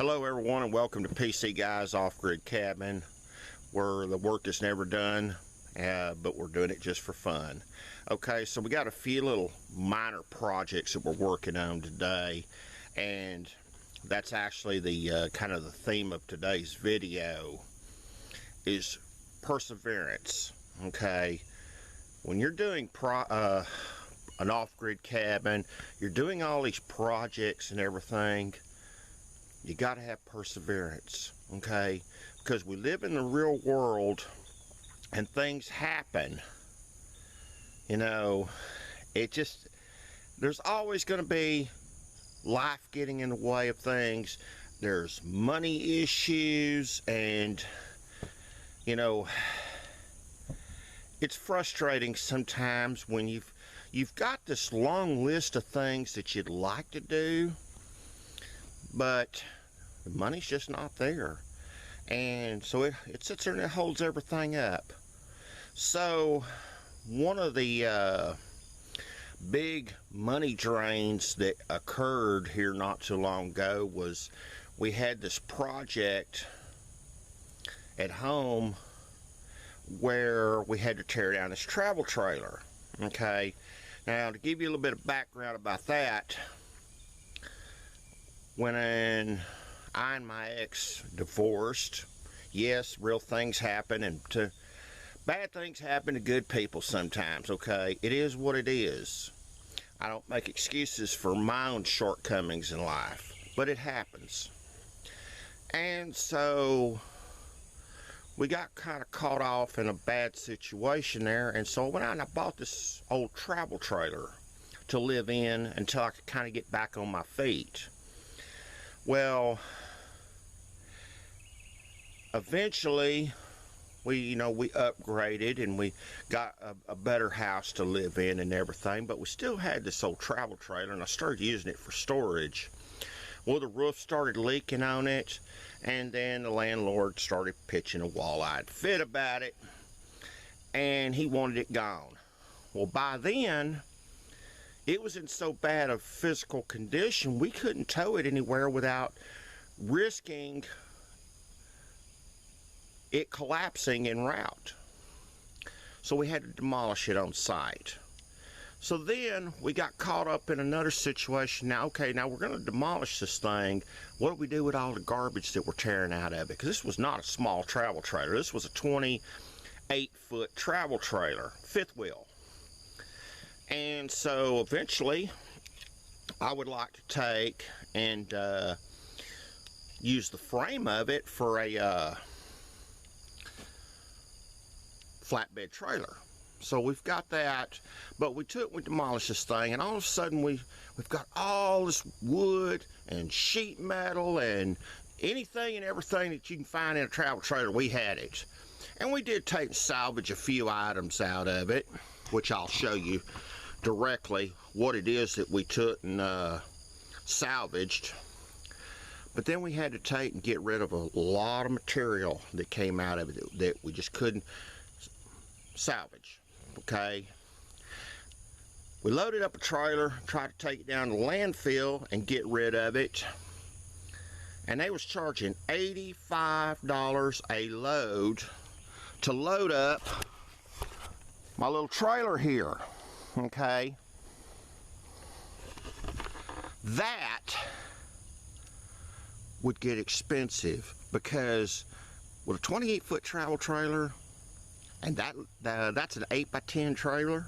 Hello everyone and welcome to PC Guys Off-Grid Cabin, where the work is never done, but we're doing it just for fun. Okay, so we got a few little minor projects that we're working on today, and that's actually the kind of the theme of today's video is perseverance. Okay, when you're doing an off-grid cabin, you're doing all these projects and everything, you got to have perseverance, okay? Because we live in the real world and things happen. You know, there's always going to be life getting in the way of things. There's money issues, and, you know, it's frustrating sometimes when you've got this long list of things that you'd like to do, but the money's just not there, and so it sits there and it holds everything up. So one of the big money drains that occurred here not too long ago was we had this project at home where we had to tear down this travel trailer. Okay, now to give you a little bit of background about that, when I and my ex divorced, yes, real things happen, and bad things happen to good people sometimes, okay? It is what it is. I don't make excuses for my own shortcomings in life, but it happens. And so we got kind of caught off in a bad situation there, and so I went out and I bought this old travel trailer to live in until I could kind of get back on my feet. Well, eventually we upgraded and we got a better house to live in and everything, but we still had this old travel trailer, and I started using it for storage. Well, the roof started leaking on it, and then the landlord started pitching a wall-eyed fit about it, and he wanted it gone. Well, by then it was in so bad a physical condition we couldn't tow it anywhere without risking it collapsing en route. So we had to demolish it on site. So then we got caught up in another situation. Now, okay, now we're going to demolish this thing. What do we do with all the garbage that we're tearing out of it? Because this was not a small travel trailer. This was a 28-foot travel trailer, fifth wheel. And so eventually I would like to take and use the frame of it for a flatbed trailer. So we've got that, but we demolished this thing, and all of a sudden we've got all this wood and sheet metal and anything and everything that you can find in a travel trailer. We had it, and we did take and salvage a few items out of it, which I'll show you directly what it is that we took and salvaged. But then we had to take and get rid of a lot of material that came out of it that we just couldn't salvage. Okay, we loaded up a trailer, tried to take it down to the landfill and get rid of it, and they was charging $85 a load to load up my little trailer here. Okay, that would get expensive, because with a 28-foot travel trailer, and that's an 8x10 trailer,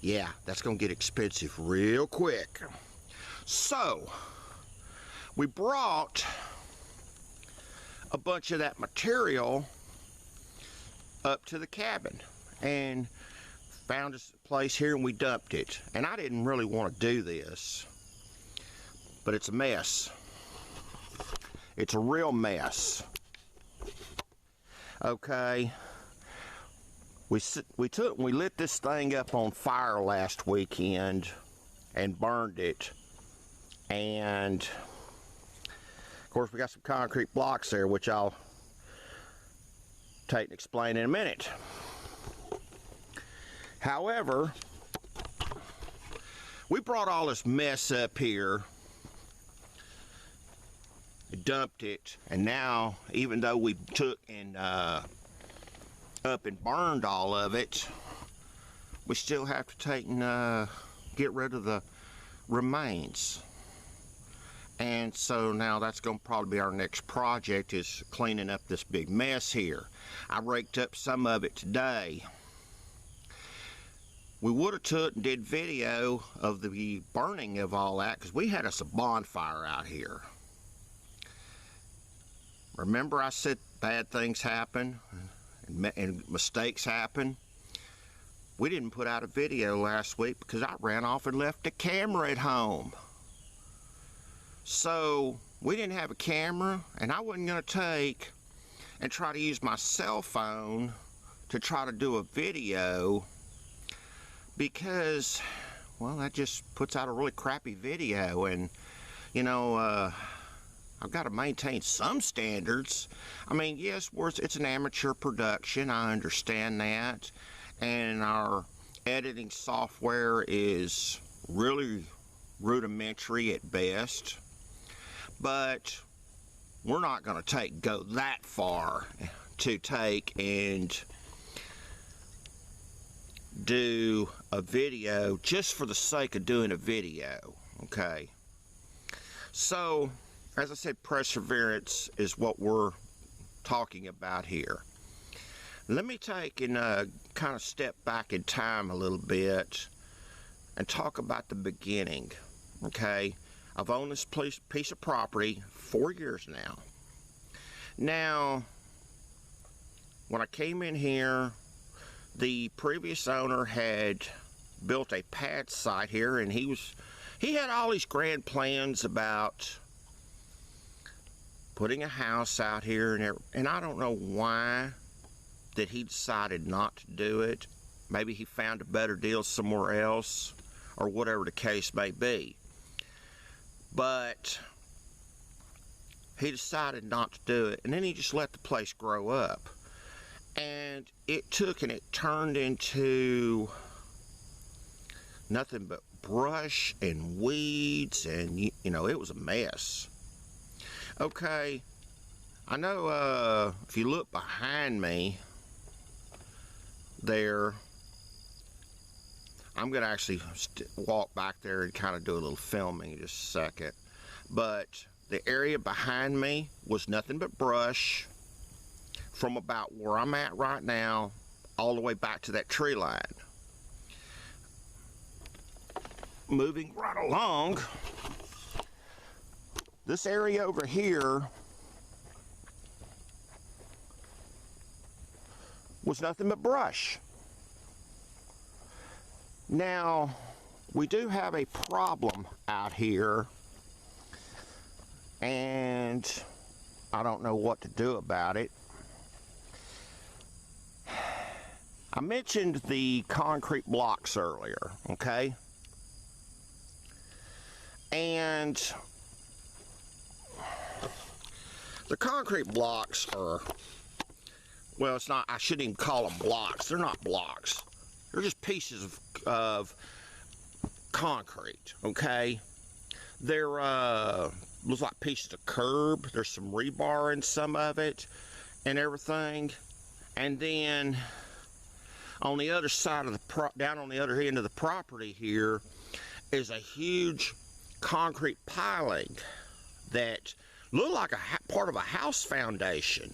yeah, that's gonna get expensive real quick. So we brought a bunch of that material up to the cabin and found a place here, and we dumped it. And I didn't really want to do this, but it's a mess. It's a real mess. Okay, we lit this thing up on fire last weekend and burned it, and of course we got some concrete blocks there, which I'll take and explain in a minute. However, we brought all this mess up here dumped it, and now even though we took and up and burned all of it, we still have to take and get rid of the remains. And so now that's going to probably be our next project, is cleaning up this big mess here. I raked up some of it today. We would have took and did video of the burning of all that, because we had us a bonfire out here. Remember I said bad things happen and mistakes happen? We didn't put out a video last week because I ran off and left the camera at home. So we didn't have a camera, and I wasn't going to take and try to use my cell phone to try to do a video, because, well, that just puts out a really crappy video. And you know, I've got to maintain some standards. I mean, yes, it's an amateur production, I understand that, and our editing software is really rudimentary at best, but we're not going to go that far to take and do a video just for the sake of doing a video, okay? So, as I said, perseverance is what we're talking about here. Let me take and kind of step back in time a little bit and talk about the beginning, okay? I've owned this piece of property 4 years now. Now, when I came in here, the previous owner had built a pad site here, and he had all these grand plans about putting a house out here, and I don't know why that he decided not to do it. Maybe he found a better deal somewhere else, or whatever the case may be. But he decided not to do it, and then he just let the place grow up. And it took and it turned into nothing but brush and weeds, and you know, it was a mess. Okay, I know if you look behind me there, I'm gonna actually walk back there and kind of do a little filming in just a second. But the area behind me was nothing but brush from about where I'm at right now all the way back to that tree line. Moving right along, this area over here was nothing but brush. Now, we do have a problem out here, and I don't know what to do about it. I mentioned the concrete blocks earlier, okay? And the concrete blocks are, well, it's not, I shouldn't even call them blocks. They're not blocks. They're just pieces of concrete, okay? They're, looks like pieces of curb. There's some rebar in some of it and everything. And then on the other side of the, down on the other end of the property here is a huge concrete piling that looked like a part of a house foundation.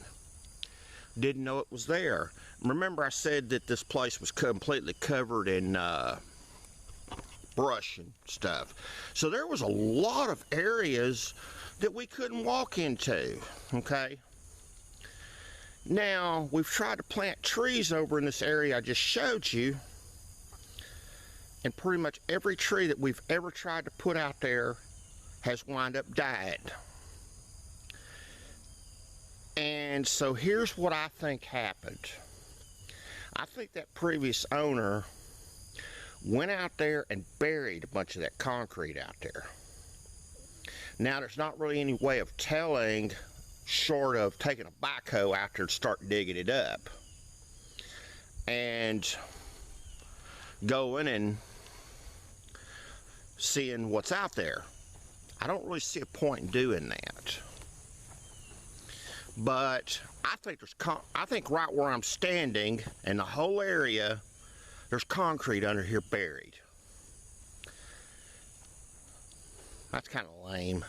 Didn't know it was there. Remember I said that this place was completely covered in brush and stuff. So there was a lot of areas that we couldn't walk into, okay? Now, we've tried to plant trees over in this area I just showed you, and pretty much every tree that we've ever tried to put out there has wound up died. And so here's what I think happened. I think that previous owner went out there and buried a bunch of that concrete out there. Now, there's not really any way of telling, short of taking a backhoe out there and start digging it up and going and seeing what's out there. I don't really see a point in doing that. But I think right where I'm standing in the whole area, there's concrete under here buried. That's kind of lame.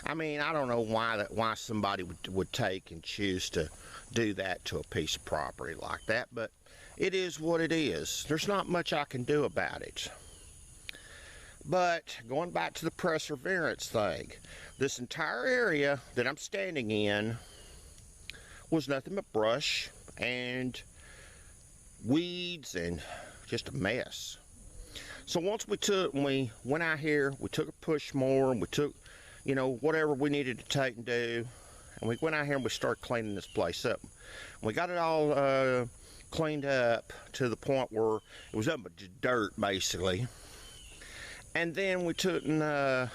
I mean, I don't know why somebody would take and choose to do that to a piece of property like that, but it is what it is. There's not much I can do about it. But going back to the perseverance thing, this entire area that I'm standing in was nothing but brush and weeds and just a mess. So once we went out here, we took a push mower and we took, you know, whatever we needed to take and do, and we went out here and we started cleaning this place up. We got it all cleaned up to the point where it was up to dirt basically. And then we took and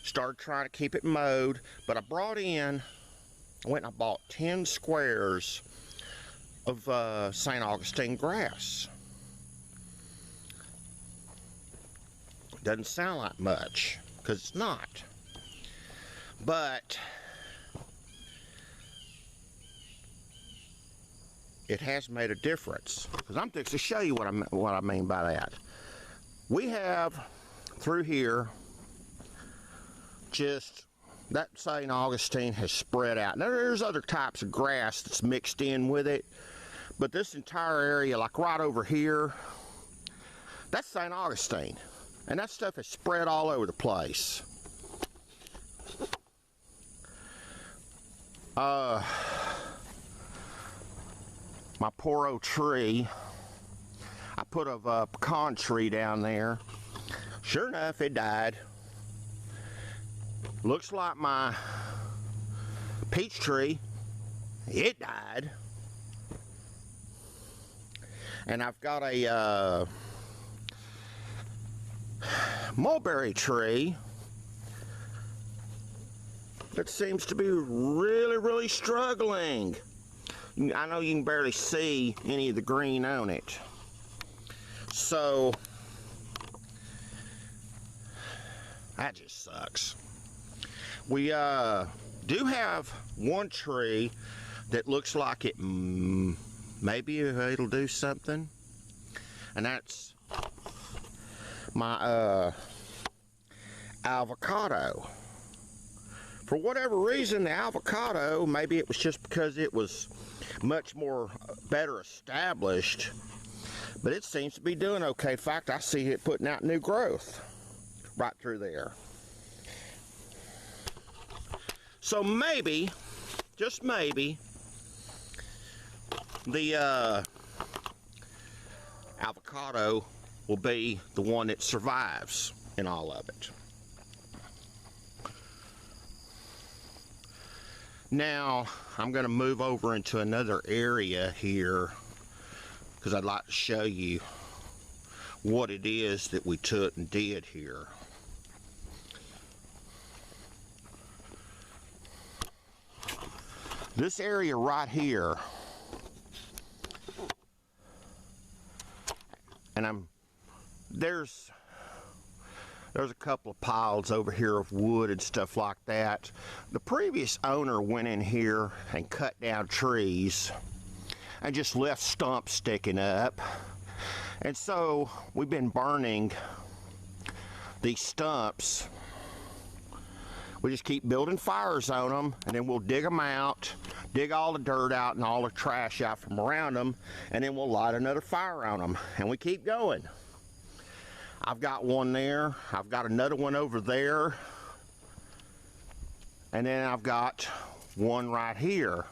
started trying to keep it mowed. But I went and I bought 10 squares of St. Augustine grass. Doesn't sound like much, because it's not. But it has made a difference. Because I'm fixing to show you what I mean by that. We have through here just that St. Augustine has spread out. Now there's other types of grass that's mixed in with it, but this entire area, like right over here, that's St. Augustine, and that stuff is spread all over the place. My poor old tree, I put a pecan tree down there. Sure enough, it died. Looks like my peach tree, it died. And I've got a mulberry tree that seems to be really struggling. I know you can barely see any of the green on it. So that just sucks. We do have one tree that looks like it maybe it'll do something, and that's my avocado. For whatever reason, the avocado, maybe it was just because it was much more better established, but it seems to be doing okay. In fact, I see it putting out new growth right through there. So maybe, just maybe, the avocado will be the one that survives in all of it. Now, I'm going to move over into another area here because I'd like to show you what it is that we took and did here. This area right here, and there's a couple of piles over here of wood and stuff like that. The previous owner went in here and cut down trees and just left stumps sticking up. And so we've been burning these stumps. We just keep building fires on them, and then we'll dig them out, dig all the dirt out and all the trash out from around them, and then we'll light another fire on them, and we keep going. I've got one there, I've got another one over there, and then I've got one right here.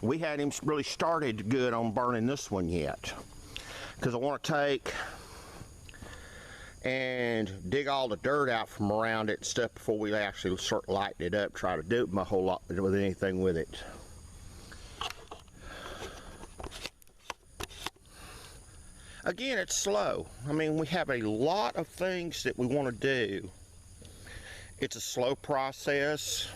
We hadn't even really started good on burning this one yet, because I want to take and dig all the dirt out from around it and stuff before we actually start lighting it up, try to do a whole lot with anything with it. Again, it's slow. I mean, we have a lot of things that we want to do. It's a slow process.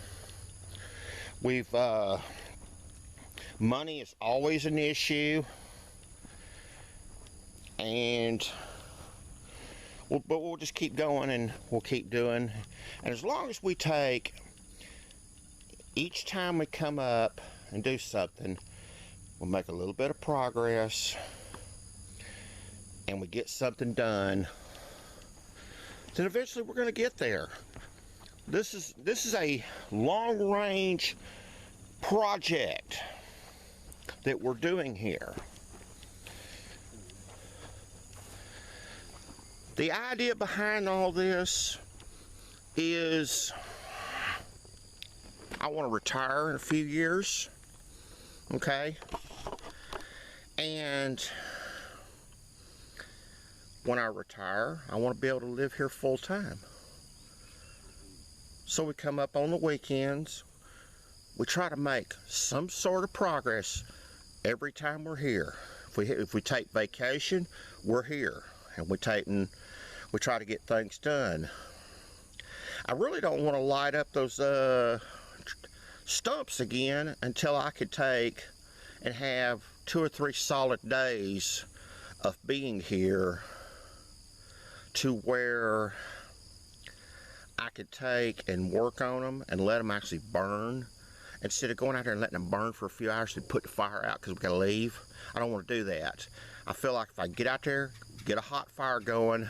Money is always an issue, but we'll just keep going and we'll keep doing. And as long as we take each time we come up and do something, we'll make a little bit of progress and we get something done, then eventually we're going to get there. This is a long-range project that we're doing here. The idea behind all this is I want to retire in a few years, okay? And when I retire, I want to be able to live here full time. So we come up on the weekends. We try to make some sort of progress every time we're here. If we take vacation, we're here, and we try to get things done. I really don't want to light up those stumps again until I could take and have 2 or 3 solid days of being here, to where I could take and work on them and let them actually burn, instead of going out there and letting them burn for a few hours and put the fire out because we gotta leave. I don't want to do that. I feel like if I get out there, get a hot fire going,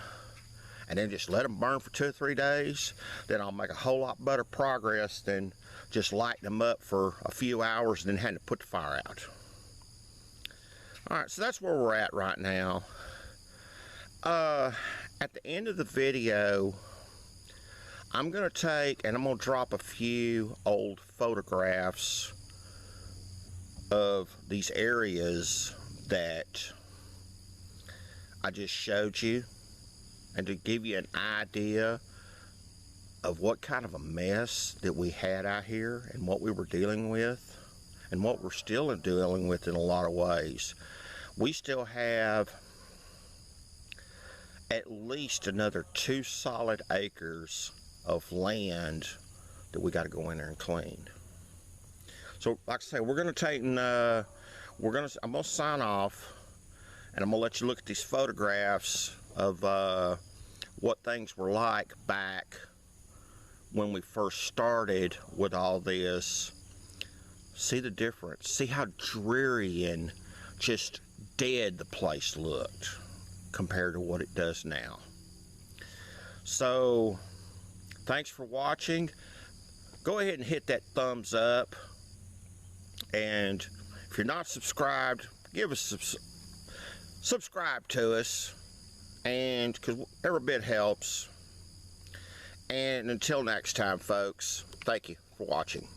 and then just let them burn for 2 or 3 days, then I'll make a whole lot better progress than just lighting them up for a few hours and then having to put the fire out. Alright, so that's where we're at right now. At the end of the video, I'm going to take and I'm going to drop a few old photographs of these areas that I just showed you, and to give you an idea of what kind of a mess that we had out here and what we were dealing with and what we're still dealing with in a lot of ways. We still have at least another 2 solid acres of land that we got to go in there and clean. So like I say, we're going to take and I'm going to sign off, and I'm going to let you look at these photographs of what things were like back when we first started with all this. See the difference. See how dreary and just dead the place looked compared to what it does now. So thanks for watching. Go ahead and hit that thumbs up, and if you're not subscribed, give us subscribe to us, and because every bit helps. And until next time, folks, thank you for watching.